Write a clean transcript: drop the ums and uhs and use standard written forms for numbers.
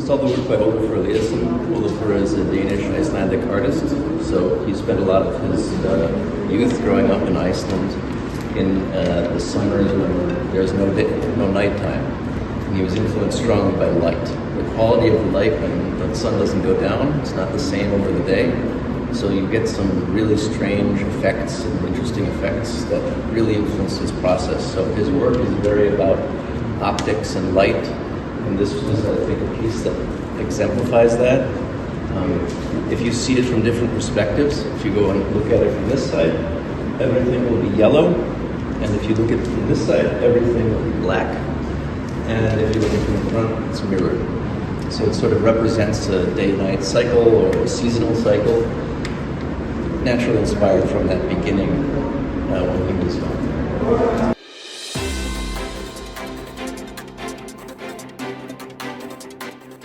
Saw the work by Olafur Eliasson. Olafur is a Danish Icelandic artist, so he spent a lot of his youth growing up in Iceland in the summers when there's no nighttime. And he was influenced strongly by light. The quality of the light when the sun doesn't go down, it's not the same over the day. So you get some really strange effects and interesting effects that really influence his process. So his work is very about optics and light. And this is, I think, a piece that exemplifies that. If you see it from different perspectives, if you go and look at it from this side, everything will be yellow. And if you look at it from this side, everything will be black. And if you look at it from the front, it's mirrored. So it sort of represents a day-night cycle or a seasonal cycle, naturally inspired from that beginning when he was young.